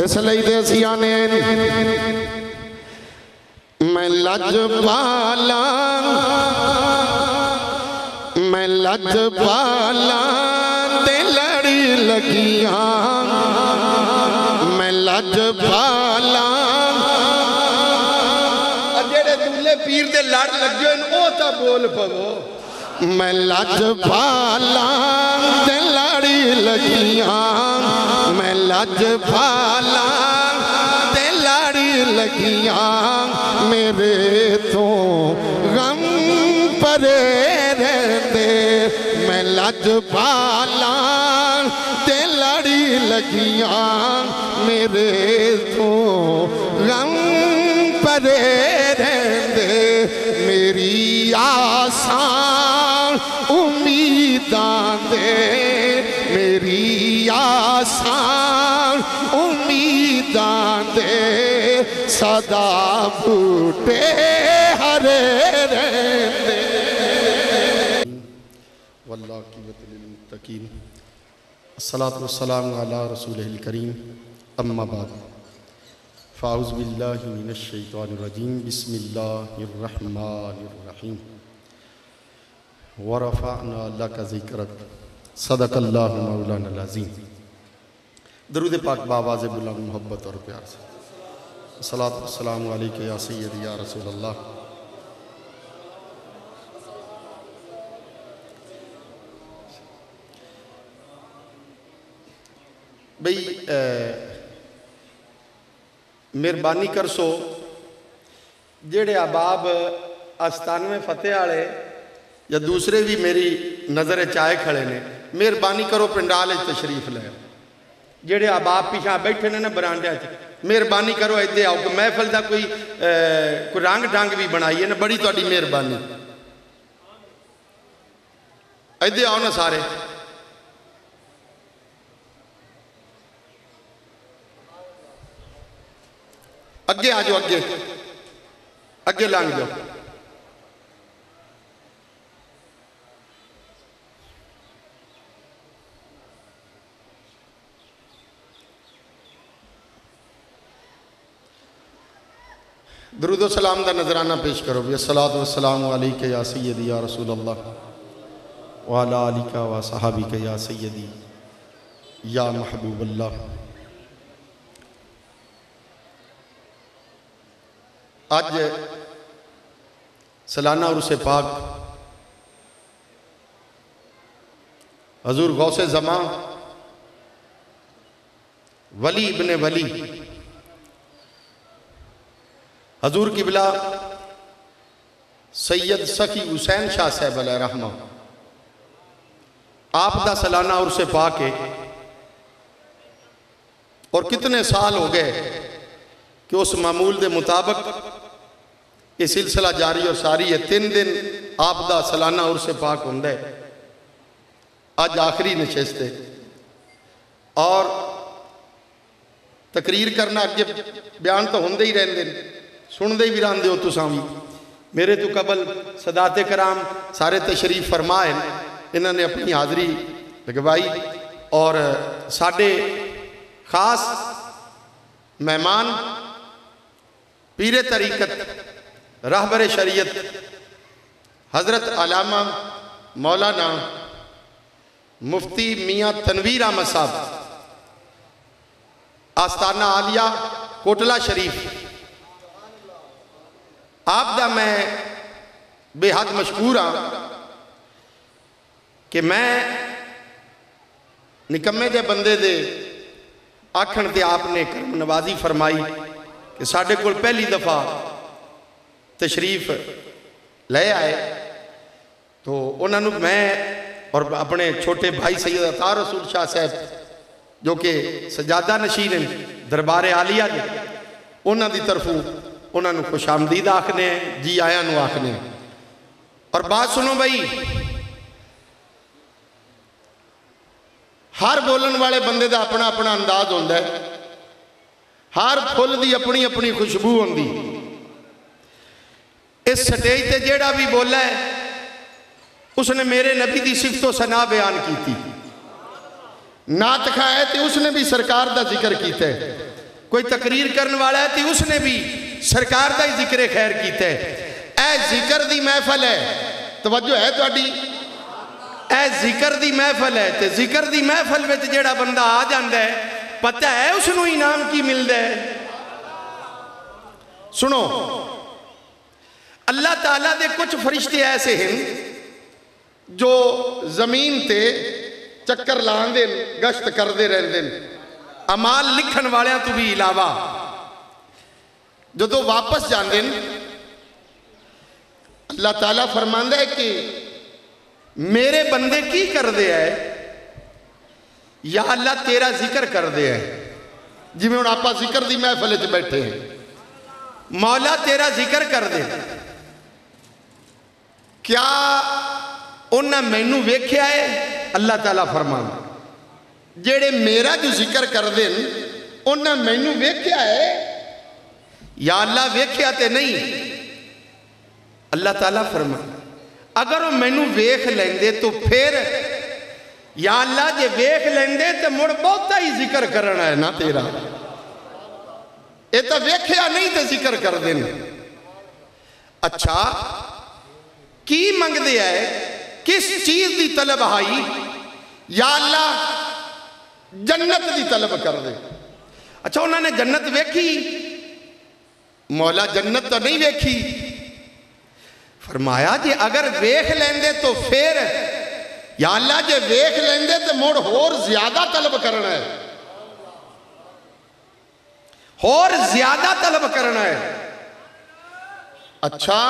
اس لئی دے سیانے میں لج بالا میں لج بالا تے لڑی لگیاں میں لج بالا جڑے دولے پیر دے لڑ لگے ان او تا بول پو میں لج بالا تے لڑی لگیاں میں لج بالا تے لڑی لگیاں میرے تو غم پرے رہندے میں لج بالا تے لڑی لگیاں میرے تو غم پرے رہندے میری آسان امیداں دے میری آسان امیداں دے صدا بوٹے ہرے رہندے واللہ قیوت للمتقین الصلاة والسلام علی رسولہ الکریم اما بعد فاعوذ باللہ من الشیطان الرجیم بسم اللہ الرحمن الرحیم ورفعنا لک ذکرک صدق اللہ مولانا العظیم درود پاک بآواز بلند محبت اور پیار سے الصلاة والسلام علیکہ یا سیدی یا رسول اللہ بھئی مہربانی کر سو جڑے احباب آستانویں فتح آلے یا دوسرے بھی میری نظر چائے کھڑے نے مہربانی کرو پنڈالے تشریف لے جڑے احباب پیچھا بیٹھے نے برانڈے مہربانی کرو ایدے آؤ کہ محفل دا کوئی رنگ ڈھنگ بھی بنائیے نا بڑی توڑی مہربانی ایدے آؤ نا سارے اگے آ جاؤ اگے لانگ جاؤ درود و سلام دا نظرانہ پیش کرو بھی الصلاة والسلام علیکہ یا سیدی یا رسول اللہ وعلا علیکہ و صحابیکہ یا سیدی یا محبوب اللہ آج سالانہ عرس پاک حضور غوث زمان ولی ابن ولی حضور قبلہ سید سخی حسین شاہ صاحب علیہ رحمہ آپ دا سالانہ عرس پاک ہے اور کتنے سال ہو گئے کہ اس معمول دے مطابق یہ سلسلہ جاری اور ساری ہے 3 دن آپ دا سالانہ عرس پاک ہوندے آج آخری نشستے اور تقریر کرنا اگے بیان تو ہوندے ہی رہندے سن دے بھی رہندے ہو تو سامی میرے تو قبل صدات کرام سارے تشریف فرمائے انہوں نے اپنی حاضری لگوائی اور ساڑھے خاص مہمان پیر طریقت رہبر شریعت حضرت علامہ مولانا مفتی میاں تنویر احمد صاحب آستانہ عالیہ کوٹلہ شریف آپ دا میں بے حد مشکور ہاں کہ میں نکمے دے بندے دے آکھن تے آپ نے کرم نوازی فرمائی کہ ساڑھے کل پہلی دفعہ تشریف لے آئے تو انہوں نے میں اور اپنے چھوٹے بھائی سید عطا رسول شاہ صاحب جو کہ سجادہ نشین دربار عالیہ دے انہوں دی طرفوں انہوں نے خوش آمدید آکھنے جی آیا نو آکھنے اور بات سنو بھائی ہر بولن والے بندے دا اپنا اپنا انداز ہوندہ ہے ہر پھل دی اپنی اپنی خوشبو ہوندی اس سٹیج تے جیڑا بھی بولا ہے اس نے میرے نبی دی صفت و ثنا بیان کی تھی نعت کھائے تھے اس نے بھی سرکار دا ذکر کیتے کوئی تقریر کرنے والا ہے تو اس نے بھی سرکار دا ہی ذکر خیر کیتا ہے. اے ذکر دی محفل ہے, توجہ ہے تہاڈی, اے ذکر دی محفل ہے. تے ذکر دی محفل وچ جیڑا بندہ آ جاندا ہے پتہ ہے اس نو انعام کی ملدا ہے. سنو, اللہ تعالیٰ دے کچھ فرشتے ایسے ہیں جو زمین تے چکر لاندے گشت کردے رہندے اعمال لکھن والیاں تو بھی علاوہ. جدو واپس جاندے اللہ تعالیٰ فرماندا ہے کہ میرے بندے کی کر دے ہے, یا اللہ تیرا ذکر کر دے ہے. جی میں انہوں آپا ذکر دی محفل وچ بیٹھے ہیں, مولا تیرا ذکر کر دے. کیا انہاں مینوں ویکھیا ہے؟ اللہ تعالیٰ فرماندا جیڑے میرا جو ذکر کر دیں انہاں مینوں ویکھیا ہے؟ یا اللہ ویکھیا تے نہیں. اللہ تعالیٰ فرماندا اگر وہ مینوں ویکھ لیندے تو پھر یا اللہ جے ویکھ لیندے تے مڑ بہتا ہی ذکر کرنا ہے نا تیرا. اے تا ویکھیا نہیں تے ذکر کر دیں. اچھا کی منگ دیا ہے, کس چیز دی طلب آئی؟ یا اللہ جنت دی طلب کر دے. اچھا انہوں نے جنت ویکھی؟ مولا جنت تو نہیں ویکھی. فرمایا جی اگر ویکھ لیندے تو پھر یا اللہ جے ویکھ لیندے تو موڑ اور زیادہ طلب کرنا ہے, اور زیادہ طلب کرنا ہے. اچھا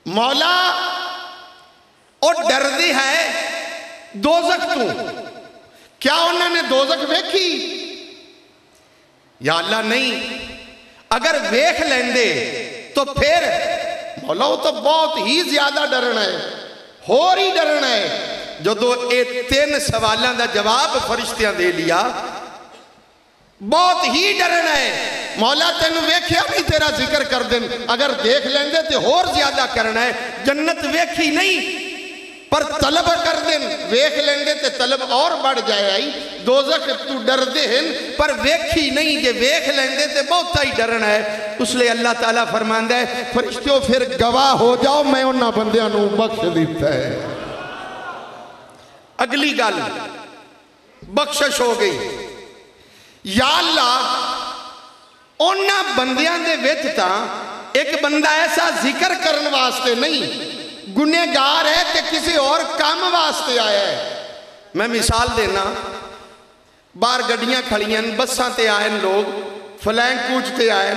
مولا اور ڈر دی ہے دوزخ تو, کیا انہوں نے دوزخ ویکھی؟ یا اللہ نہیں. اگر ویکھ لیندے تو پھر مولا وہ تو بہت ہی زیادہ ڈرنا ہے, اور ہی ڈرنا ہے. جدو اے 3 سوالاں دا جواب فرشتیاں دے لیا, بہت ہی ڈرنا ہے. مولا تینوں ویکھیا بھی تیرا ذکر کر دیں, اگر دیکھ لیندے تے اور زیادہ کرنا ہے. جنت ویکھی نہیں پر طلب کر دیں, ویکھ لیندے تے طلب اور بڑھ جائے آئی. دوزخ تو ڈر دے ہیں پر ویکھی نہیں, جے ویکھ لیندے تے بہتا ہی ڈرنا ہے. اس لئے اللہ تعالیٰ فرماندا ہے فرشتوں پھر گواہ ہو جاؤ میں انہاں بندیاں نو بخش دیتا ہے. اگلی گل بخشش ہو گئی. یا اللہ انہاں بندیاں دے وچ تاں ایک بندہ ایسا ذکر کرن واسطے نہیں, گنہگار ہے کہ کسی اور کام واسطے آیا ہے. میں مثال دینا, باہر گڈیاں کھڑیاں بساں تے آئیں لوگ, فلائنگ کوچ تے آئیں,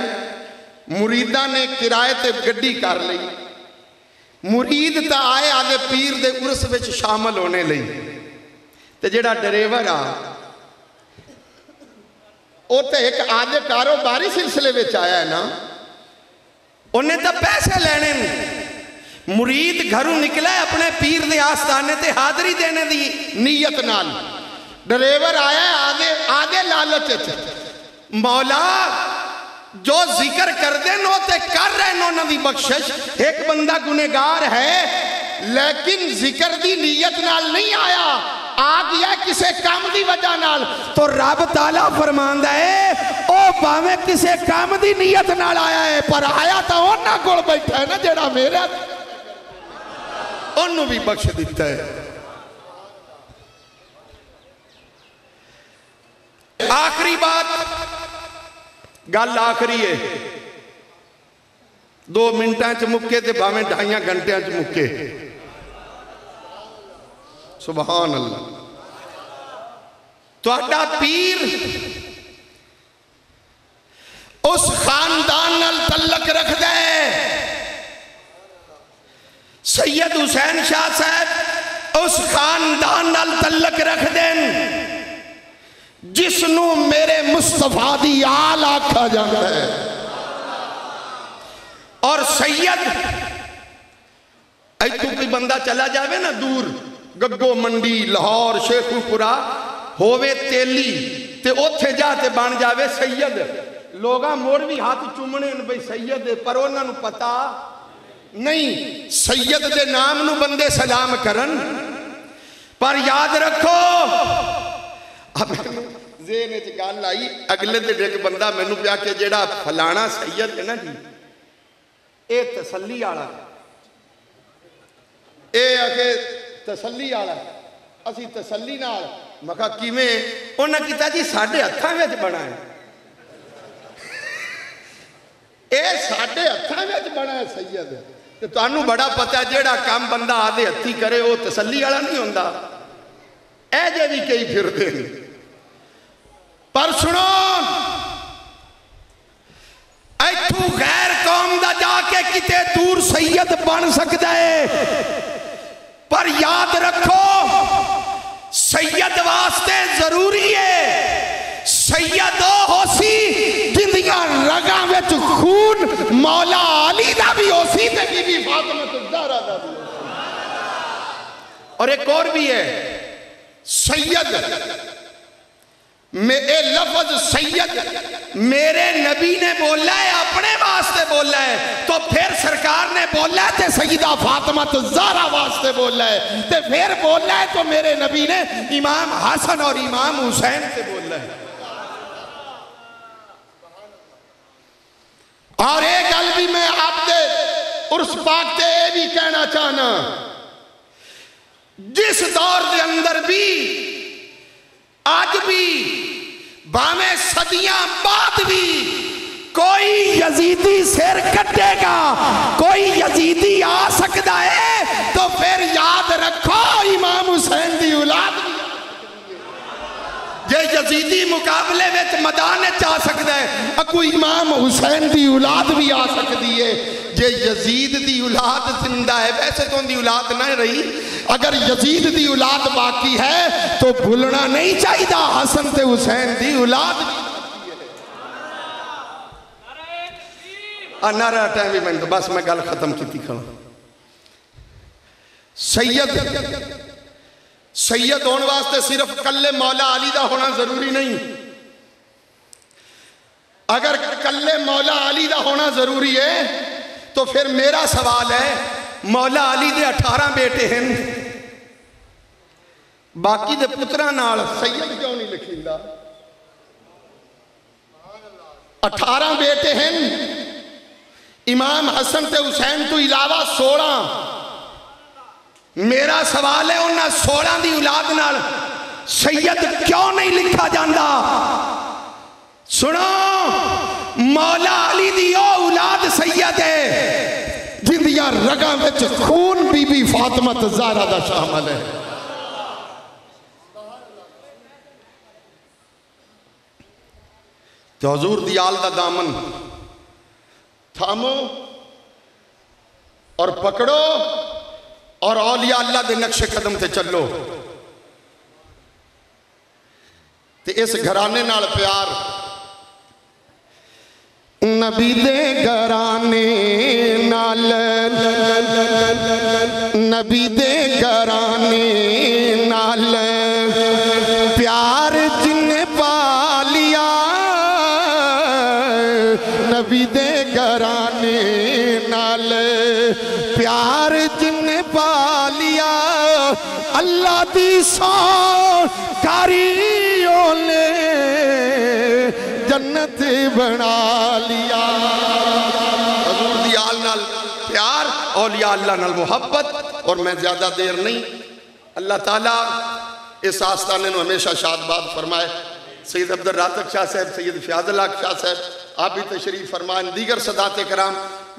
مریدہ نے کرائے تے گڈی کر لئی, مرید تا آئے آدھے پیر دے عرس وچ شامل ہونے لئی. تے جڑا ڈریور آ او تے ایک آدھے کاروباری سلسلے وچ آیا ہے نا, انہیں تا پیسے لینے مرید گھروں نکلا ہے اپنے پیر دے آستانے تے حاضری دینے دی نیت نال. ڈریور آیا ہے آدھے لالچ تے, مولا جو ذکر کر دیں نو تے کر رہے نو دی بخشش. ایک بندہ گنہگار ہے لیکن ذکر دی نیت نال نہیں آیا, آ گیا کسے کام دی وجہ نال. تو رب تعالیٰ فرماندا ہے او باویں کسے کام دی نیت نال آیا ہے پر آیا تا اونا کول بیٹھا ہے نا جڑا میرا, انہوں بھی بخش دیتا ہے. آخری بات, گل آخری ہے, 2 منٹاں چ مکے تے باویں 2.5 گھنٹیاں چ مکے. سبحان اللہ. تو اڈا پیر اس خاندان نال تعلق رکھ دے. سید حسین شاہ صاحب اس خاندان نال تعلق رکھ دیں جس نو میرے مصطفیٰ دی آل آکھا جاتا ہے. اور سید ایتھوں کوئی بندہ چلا جاوے نا دور, گگو منڈی, لاہور, شیخو پورا ہووے تیلی تے اوتھے جاتے بان جاوے سید, لوگاں موڑ بھی ہاتھ چومنے ان بھئی سید, پر انہاں نو پتا نہیں. سید دے نام نو بندے سلام کرن, پر یاد رکھو اب ذہن وچ گل آئی اگلے تے ڈگ بندہ مینوں پیا کہ جیڑا فلانا سید ہے نا جی اے تسلی والا اے آکھے تسلی والا اسی تسلی نال میں کہا کیویں انہاں کیتا جی ساڈے ہتھاں وچ بنا ہے اے ساڈے ہتھاں وچ بنا ہے سید تے تانوں بڑا پتہ جیڑا کام بندہ آدھے ہتھی کرے وہ تسلی والا نہیں ہوندا اے جے بھی کئی پھردے نے پر سنو ایتھوں غیر قوم دا جا کے کتے دور سید بن سکتا ہے پر یاد رکھو سید واسطے ضروری ہے سید ہو سی جندیاں رگاں وچ خون مولا علی دا بھی ہو سی تے بی بی فاطمہ الزہرا دا بھی اور ایک اور بھی ہے سید اے لفظ سید میرے نبی نے بولا ہے اپنے واسطے بولا ہے تو پھر سرکار نے بولا ہے تے سیدہ فاطمہ الزہرا واسطے بولا ہے تے پھر بولا ہے تو میرے نبی نے امام حسن اور امام حسین سے بولا ہے اور ایک گل بھی میں آپ دے عرس پاک تے اے بھی کہنا چاہنا جس دور دے اندر بھی آج بھی باویں صدیاں بعد بھی کوئی یزیدی سر کٹے گا کوئی یزیدی آ سکتا ہے تو پھر یاد رکھو امام حسین دی اولاد جے یزیدی مقابلے میں میدان چاہ سکتا ہے اکو امام حسین دی اولاد بھی آ سکتی ہے جے یزید دی اولاد زندہ ہے ویسے تو ان دی اولاد نہ رہی اگر یزید دی اولاد باقی ہے تو بھولنا نہیں چاہیے حسن تے حسین دی اولاد نعرہ ٹائم بھی میں بس میں گل ختم کی کھڑا سید ہونے واسطے صرف کلے مولا علی دا ہونا ضروری نہیں اگر کلے مولا علی دا ہونا ضروری ہے تو پھر میرا سوال ہے مولا علی دے 18 بیٹے ہیں باقی دے پترہ نال سید کیوں نہیں لکھیندا 18 بیٹے ہیں امام حسن تے حسین تو علاوہ 16 میرا سوال ہے انہاں 16 دی اولاد نال سید کیوں نہیں لکھا جاندہ سنو مولا علی دی او اولاد سید ہے جندیاں رگاں وچ خون بی بی فاطمہ الزہرا دا شامل ہے تو حضور دیال دا دامن تھامو اور پکڑو اور اولیاء اللہ دے نقش قدم تے چلو تے اس گھرانے نال پیار نبی دے گھرانے نال نبی دے گھرانے نال پیار جن پا لیا نبی دے گھرانے نال پیار جن پا لیا اللہ دی سو کاریوں نے جنت بنا لیا حضور دی آل نال پیار اولیاء اللہ نال محبت اور میں زیادہ دیر نہیں اللہ تعالیٰ اس آستانے نو ہمیشہ شادباد فرمائے سید عبد الرازق شاہ صاحب سید فیاض اللہ شاہ صاحب آپ بھی تشریف فرمائیں دیگر سادات کرام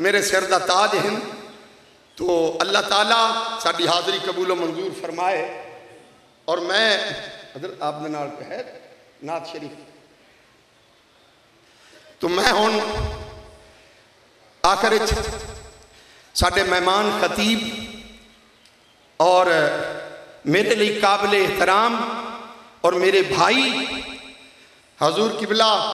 میرے سر دا تاج ہیں تو اللہ تعالیٰ ساڑی حاضری قبول و منظور فرمائے اور میں حضرت آپ نے نال کہے نعت شریف تو میں ہون آخر ساڑے مہمان خطیب اور میرے لئے قابل احترام اور میرے بھائی حضور قبلہ